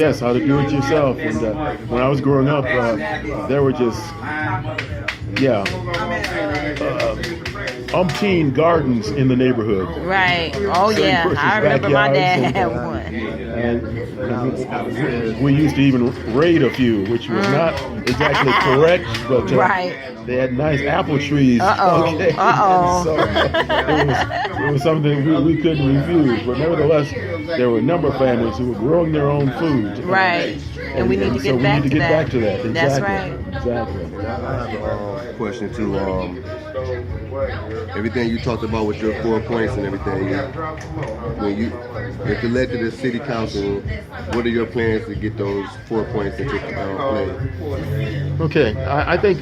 Yes, how to do it yourself. And when I was growing up, there were just, yeah, umpteen gardens in the neighborhood. Right. Oh yeah, I remember my dad had one. And we used to even raid a few, which was not exactly correct, but right. They had nice apple trees. Okay. So it was something we couldn't refuse. But nevertheless, there were a number of families who were growing their own food. Right. And we need to get back to that. Exactly. That's right. Exactly. I have a question too. Everything you talked about with your 4 points and everything, if elected as city council, what are your plans to get those 4 points into play? Okay, I think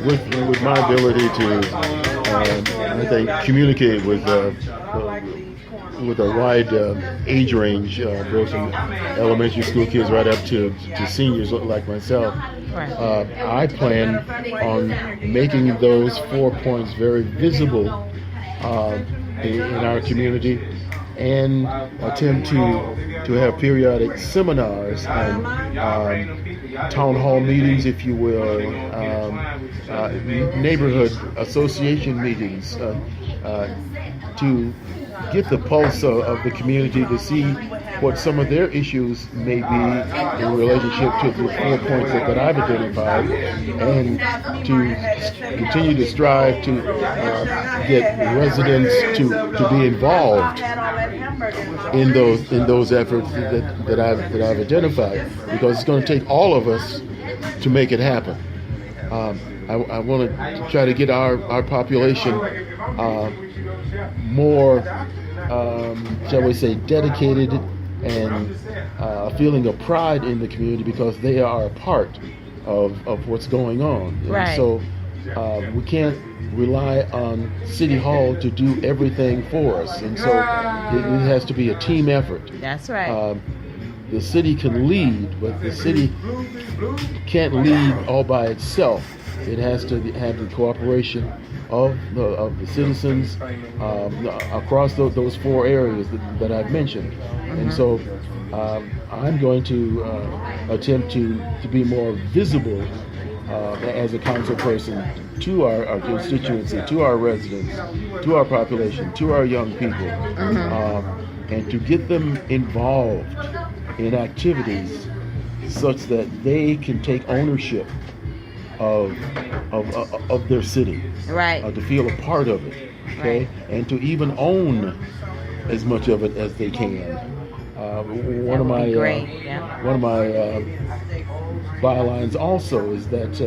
with my ability to communicate with a wide age range, both from elementary school kids right up to seniors like myself. Right. I plan on making those 4 points very visible in our community, and attempt to have periodic seminars and town hall meetings, if you will, neighborhood association meetings, to get the pulse of the community, to see what some of their issues may be in relationship to the 4 points that I've identified, and to continue to strive to get residents to be involved in those efforts that I've identified, because it's going to take all of us to make it happen. I want to try to get our population more, shall we say, dedicated and a feeling of pride in the community, because they are a part of what's going on. Right. And so we can't rely on City Hall to do everything for us, and so it has to be a team effort. That's right. The city can lead, but the city can't lead all by itself. It has to have the cooperation of the citizens across those 4 areas that I've mentioned. And so I'm going to attempt to be more visible as a council person to our constituency, to our residents, to our population, to our young people, and to get them involved in activities such that they can take ownership of their city, right? To feel a part of it, okay, right. And to even own as much of it as they can. One of my bylines also is that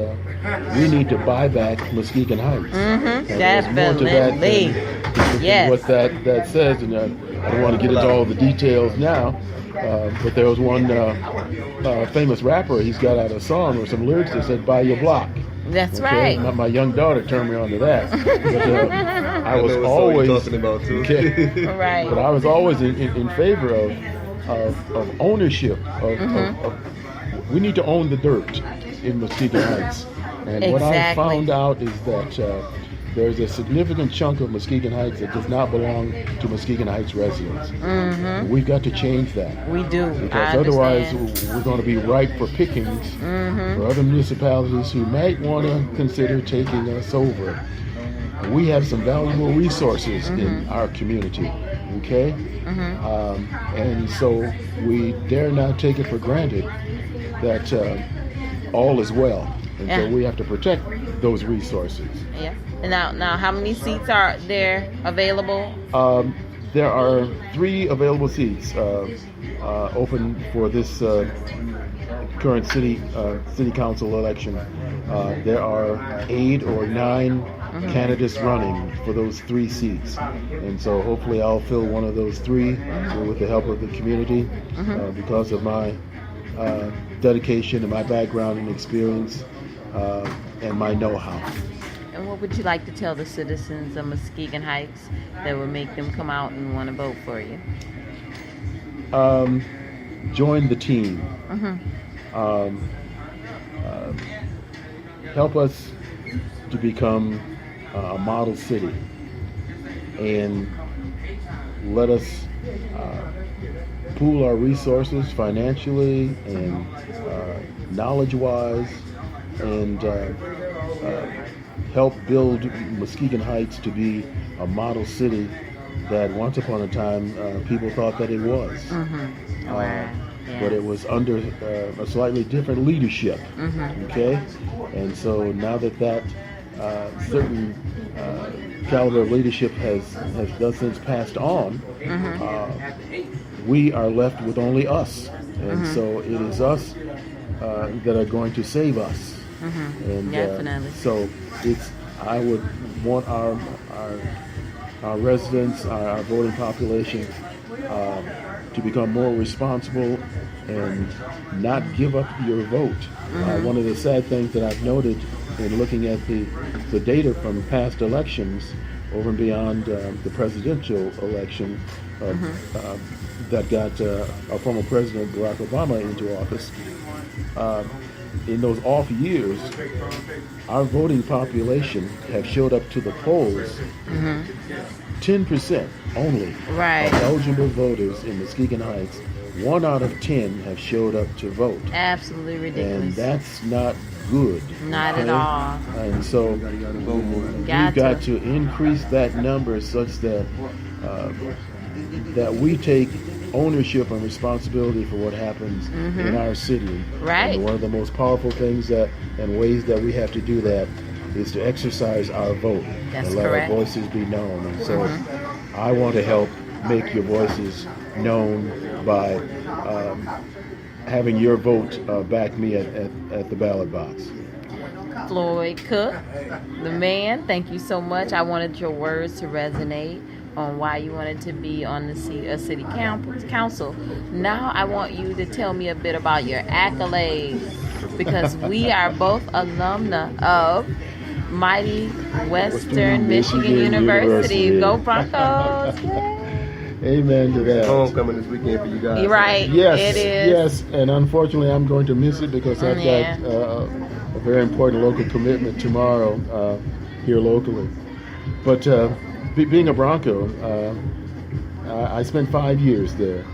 we need to buy back Muskegon Heights. Definitely. Yes. What that says, and I don't want to get into all the details now, but there was one famous rapper. He's got out a song or some lyrics that said "Buy your block." That's right. My young daughter turned me on to that. But, I was always talking about too. Okay, right. But I was always in favor of ownership. Of we need to own the dirt in Muskegon Heights. And what I found out is that there's a significant chunk of Muskegon Heights that does not belong to Muskegon Heights residents. We've got to change that. We do. Because otherwise we're going to be ripe for pickings for other municipalities who might want to consider taking us over. We have some valuable resources in our community, okay? And so we dare not take it for granted that all is well. And so we have to protect those resources. Yeah. And now, how many seats are there available? There are 3 available seats open for this current city council election. There are 8 or 9 candidates running for those 3 seats, and so hopefully I'll fill one of those 3 with the help of the community, because of my dedication and my background and experience and my know-how. And what would you like to tell the citizens of Muskegon Heights that would make them come out and want to vote for you? Join the team. Help us to become a model city, and let us pool our resources financially and knowledge-wise, and help build Muskegon Heights to be a model city that once upon a time people thought that it was. But it was under a slightly different leadership. Okay, and so now that certain caliber of leadership has thus since passed on, we are left with only us, and so it is us that are going to save us. And Definitely. so I would want our residents, our voting population, to become more responsible and not give up your vote. One of the sad things that I've noted in looking at the data from past elections, over and beyond the presidential election that got our former president Barack Obama into office, in those off years, our voting population have showed up to the polls 10% only of eligible voters in Muskegon Heights. 1 out of 10 have showed up to vote. Absolutely ridiculous. And that's not good. Not at all. And so we've got to increase that number such that that we take ownership and responsibility for what happens in our city. Right. And one of the most powerful things and ways that we have to do that is to exercise our vote. That's and let correct. our voices be known. And so I want to help make your voices known by having your vote back me at the ballot box. Floyd Cook, the man, thank you so much. I wanted your words to resonate on why you wanted to be on the city council. Now I want you to tell me a bit about your accolades, because we are both alumna of mighty Western Michigan University. Go Broncos! Yay. Amen to that. Homecoming this weekend for you guys. You're right. Yes, it is. yes, and unfortunately I'm going to miss it because I've got a very important local commitment tomorrow here locally. But being a Bronco, I spent 5 years there.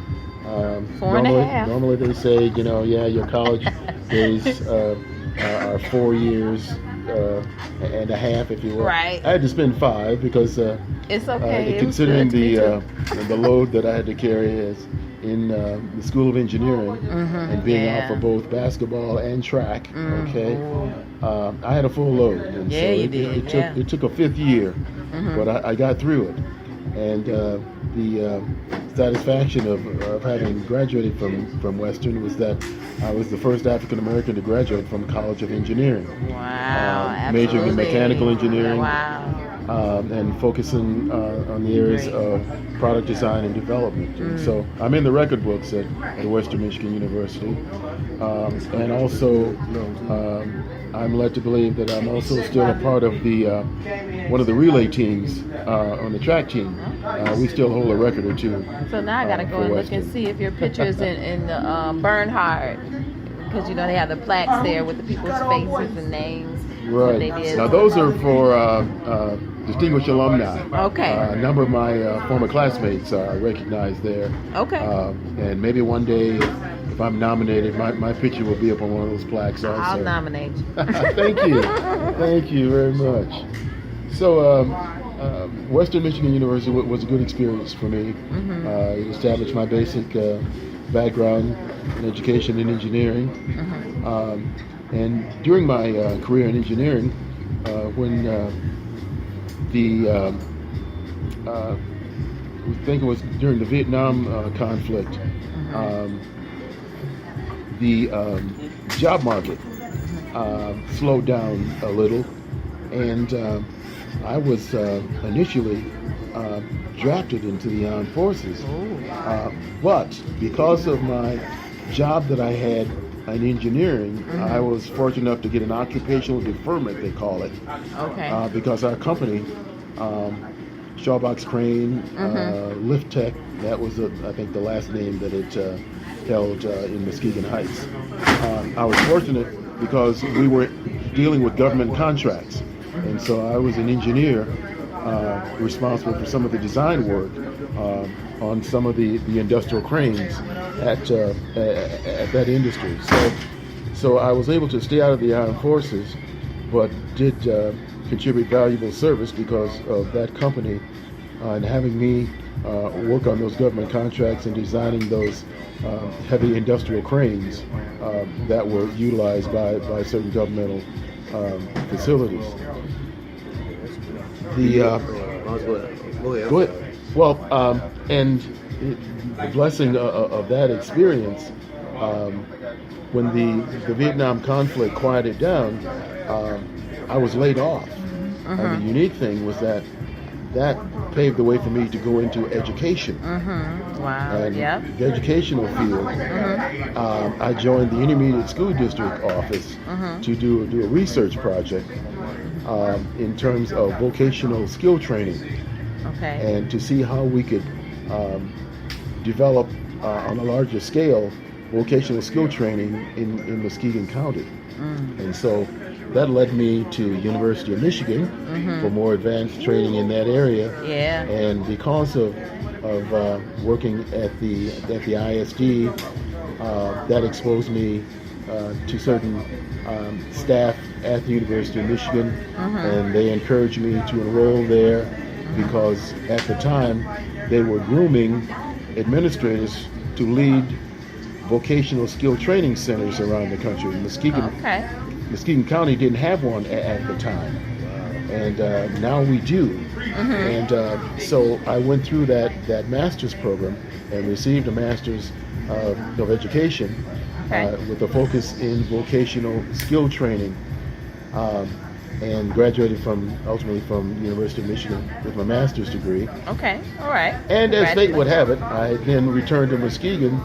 4.5. Normally they say, your college days are 4 years and a half, if you will. Right. I had to spend 5 because it's okay. Considering the load that I had to carry as in the School of Engineering and being out for both basketball and track. Okay, I had a full load, and so it took a 5th year, but I got through it, and the satisfaction of having graduated from Western was that I was the first African American to graduate from College of Engineering. Wow, majoring in mechanical engineering. Wow. And focusing on the areas of product design and development. And so I'm in the record books at Western Michigan University. And also I'm led to believe that I'm also still a part of the one of the relay teams on the track team. We still hold a record or two. So now I got to go and look and see if your picture is in the Bernhard, because they have the plaques there with the people's faces and names. Right. Now those are for distinguished alumni. Okay. A number of my former classmates are recognized there. Okay. And maybe one day, if I'm nominated, my picture will be up on one of those plaques also. I'll nominate you. Thank you. Thank you very much. So Western Michigan University was a good experience for me. It established my basic background in education and engineering. And during my career in engineering, when I think it was during the Vietnam conflict, the job market slowed down a little, and I was initially drafted into the armed forces. But because of my job that I had in engineering, I was fortunate enough to get an occupational deferment, they call it. Okay. Because our company, Shawbox Crane, Lift Tech, that was I think the last name that it held in Muskegon Heights. I was fortunate because we were dealing with government contracts, and so I was an engineer responsible for some of the design work on some of the industrial cranes at that industry. So I was able to stay out of the armed forces, but did contribute valuable service because of that company and having me work on those government contracts and designing those heavy industrial cranes that were utilized by certain governmental facilities. Go ahead. Well, and the blessing of that experience, when the Vietnam conflict quieted down, I was laid off. And the unique thing was that paved the way for me to go into education. Wow. And Yep. the educational field, I joined the Intermediate School District office to do a research project in terms of vocational skill training, Okay. and to see how we could develop on a larger scale vocational skill training in Muskegon County. And so that led me to University of Michigan for more advanced training in that area. Yeah. And because of working at the ISD, that exposed me to certain staff at the University of Michigan, and they encouraged me to enroll there because at the time they were grooming administrators to lead vocational skill training centers around the country. Muskegon County didn't have one at the time, and now we do. And so I went through that master's program and received a master's of education with a focus in vocational skill training, and graduated ultimately from the University of Michigan with my master's degree. Okay. All right. And as fate would have it, I then returned to Muskegon,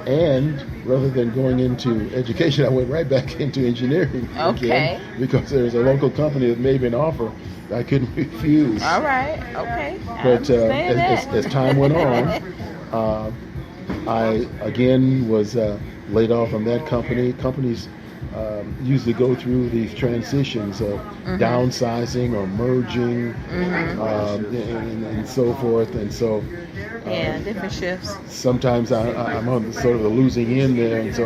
and rather than going into education, I went right back into engineering again, because there's a local company that made me an offer I couldn't refuse. All right. Okay. But as time went on, I again was laid off from that company. Companies usually go through these transitions of downsizing or merging, and so forth. And so different shifts. sometimes I'm on sort of the losing end there. And so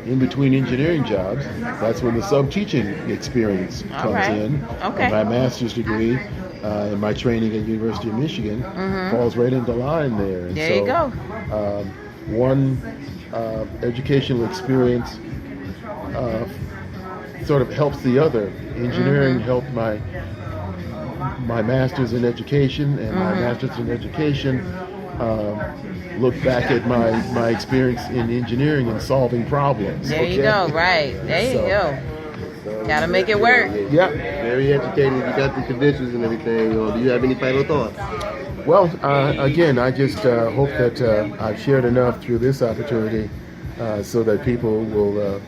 in between engineering jobs, that's when the sub-teaching experience comes in. Okay. And my master's degree and my training at University of Michigan falls right into line there. And There you go. One educational experience sort of helps the other. Engineering helped my master's in education, and my master's in education look back at my experience in engineering and solving problems. There you go. Right. There you go. Gotta make it work. Yeah. Very educated. You got the credentials and everything. Do you have any final thoughts? Well, again, I just hope that I've shared enough through this opportunity so that people will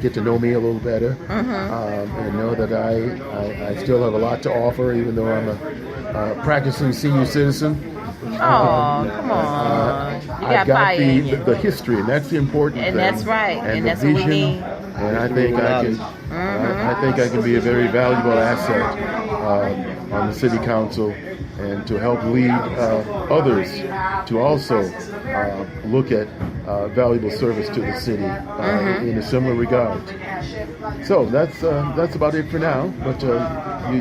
get to know me a little better, and know that I still have a lot to offer, even though I'm a practicing senior citizen. Oh, come on. You I've got fire in you. the history, and that's the important And thing. that's right. And the that's what we vision, need. And I think I can be a very valuable asset on the city council, and to help lead others to also look at valuable service to the city in a similar regard. So that's about it for now. But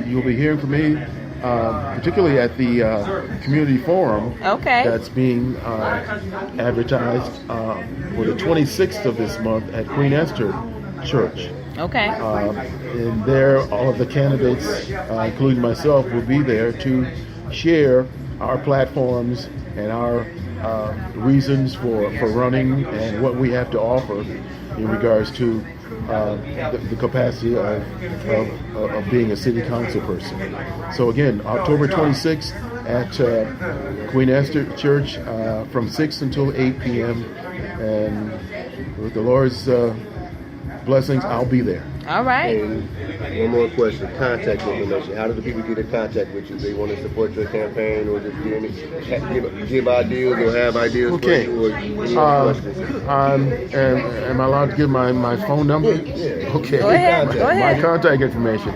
you'll be hearing from me, particularly at the community forum that's being advertised for the 26th of this month at Queen Esther Church. And there, all of the candidates, including myself, will be there to share our platforms and our reasons for running and what we have to offer in regards to the capacity of being a city council person. So again, October 26th at Queen Esther Church from 6 until 8 p.m. And with the Lord's blessings, I'll be there. All right. And one more question, contact information. How do the people get in contact with you? They want to support your campaign or just give ideas or have ideas Okay. for you? Or Am I allowed to give my phone number? Yeah. Okay. Go ahead. Go ahead. My contact information.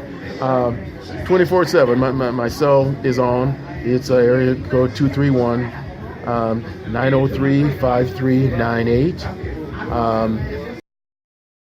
24/7. My cell is on. It's area code 231 903-5398.